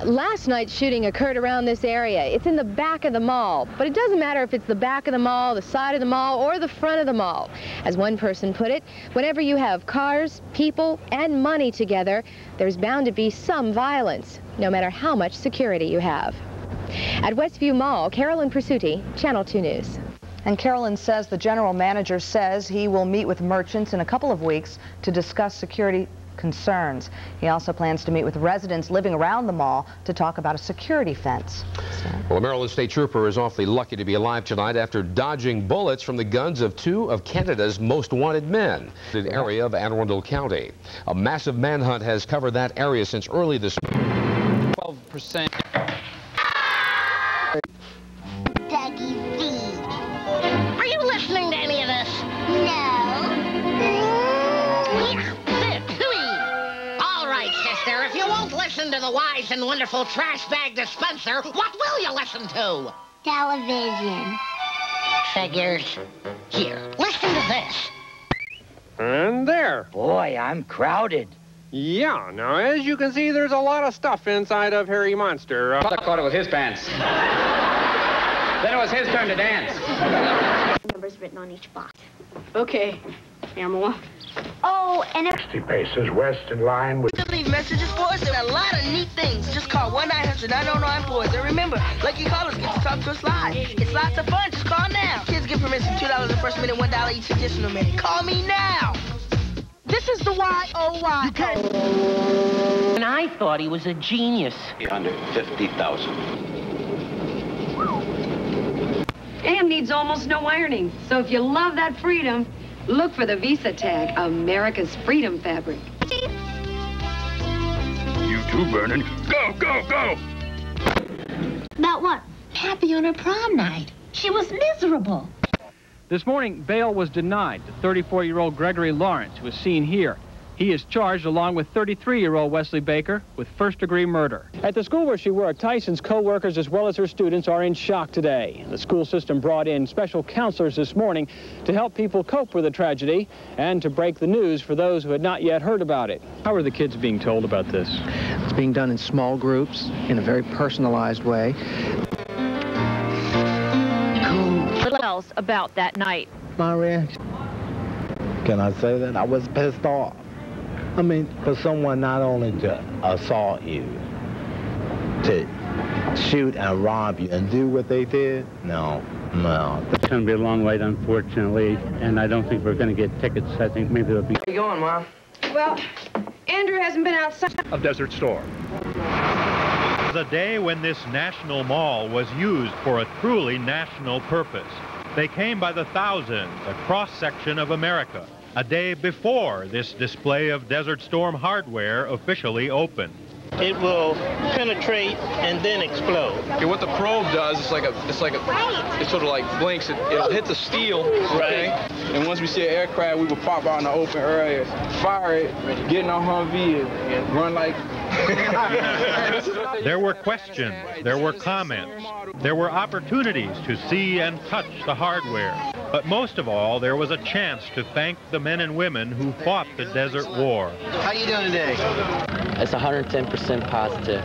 Last night's shooting occurred around this area. It's in the back of the mall, but it doesn't matter if it's the back of the mall, the side of the mall, or the front of the mall. As one person put it, whenever you have cars, people, and money together, there's bound to be some violence, no matter how much security you have. At Westview Mall, Carolyn Pursuti, Channel 2 News. And Carolyn says the general manager says he will meet with merchants in a couple of weeks to discuss security concerns. He also plans to meet with residents living around the mall to talk about a security fence. Well, a Maryland state trooper is awfully lucky to be alive tonight after dodging bullets from the guns of two of Canada's most wanted men in the area of Anne Arundel County. A massive manhunt has covered that area since early this morning. 12%. Dougie V. Are you listening to any of this? No. Sister, if you won't listen to the wise and wonderful trash bag dispenser, what will you listen to? Television. Figures. Here, listen to this. And there. Boy, I'm crowded. Yeah, now as you can see, there's a lot of stuff inside of Harry Monster. I caught it with his pants. Then it was his turn to dance. Numbers written on each box. Okay, Pamela. Oh, and 60 paces west in line with... Leave messages for us. There are a lot of neat things. Just call 1-900-909-POISE. And remember, lucky callers get to talk to us live. It's lots of fun. Just call now. Kids get permission $2 the first minute, $1 each additional minute. Call me now. This is the Y-O-Y. And I thought he was a genius. 150,000. Ann needs almost no ironing. So if you love that freedom, look for the Visa tag, America's Freedom Fabric. You too, Vernon. Go, go, go! about what? Happy on her prom night. She was miserable. This morning, bail was denied to 34-year-old Gregory Lawrence, who was seen here. He is charged, along with 33-year-old Wesley Baker, with first-degree murder. At the school where she worked, Tyson's co-workers as well as her students are in shock today. The school system brought in special counselors this morning to help people cope with the tragedy and to break the news for those who had not yet heard about it. How are the kids being told about this? It's being done in small groups, in a very personalized way. What else about that night? My reaction, can I say that? I was pissed off. I mean, for someone not only to assault you, to shoot and rob you and do what they did, no. It's going to be a long wait, unfortunately, and I don't think we're going to get tickets. I think maybe it'll be... Where you going, Mom? Well, Andrew hasn't been outside. Of Desert Storm. The day when this national mall was used for a truly national purpose. They came by the thousands, a cross-section of America, a day before this display of Desert Storm hardware officially opened. It will penetrate and then explode. Okay, what the probe does, it sort of like blinks. It'll hit the steel, okay? Right. And once we see an aircraft, we will pop out in the open area, fire it, get in our Humvee, and run like... There were questions, there were comments, there were opportunities to see and touch the hardware. But most of all, there was a chance to thank the men and women who fought the Desert War. How you doing today? It's 110% positive.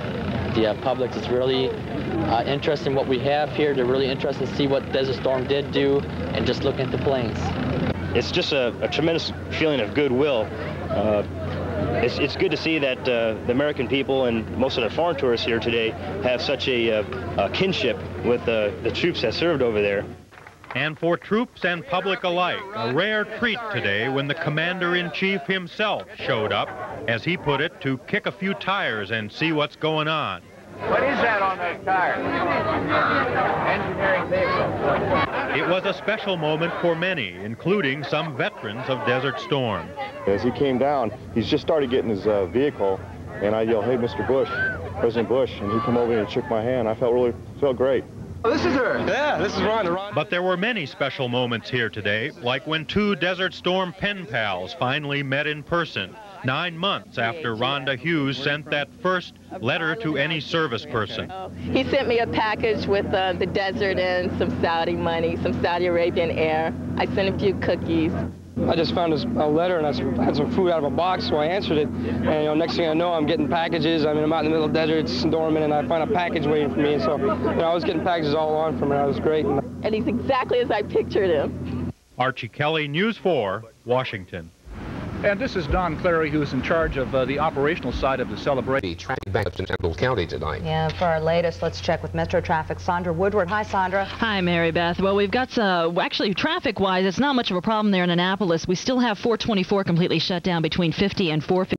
The public is really interested in what we have here. They're really interested to see what Desert Storm did do and just looking at the planes. It's just a tremendous feeling of goodwill. It's good to see that the American people and most of the foreign tourists here today have such a kinship with the troops that served over there. And for troops and public alike, a rare treat today when the commander-in-chief himself showed up, as he put it, to kick a few tires and see what's going on. What is that on that tire? Engineering vehicle. It was a special moment for many, including some veterans of Desert Storm. As he came down, he's just started getting his vehicle, and I yelled, "Hey, Mr. Bush, President Bush," and he came over and shook my hand. I felt great. Oh, this is her. Yeah, this is Rhonda. But there were many special moments here today, like when two Desert Storm pen pals finally met in person, 9 months after Rhonda Hughes sent that first letter to any service person. He sent me a package with the desert and some Saudi money, some Saudi Arabian air. I sent a few cookies. I just found a letter, and I had some food out of a box, so I answered it. And next thing I know, I'm getting packages. I mean, I'm out in the middle of the desert, it's dormant, and I find a package waiting for me. And so, I was getting packages all along from it. It was great. And he's exactly as I pictured him. Archie Kelly, News 4, Washington. And this is Don Clary, who's in charge of the operational side of the celebration. The traffic backups in Anne Arundel County tonight. Yeah, for our latest, let's check with Metro Traffic. Sandra Woodward. Hi, Sandra. Hi, Mary Beth. Well, we've got, actually, traffic-wise, it's not much of a problem there in Annapolis. We still have 424 completely shut down between 50 and 450.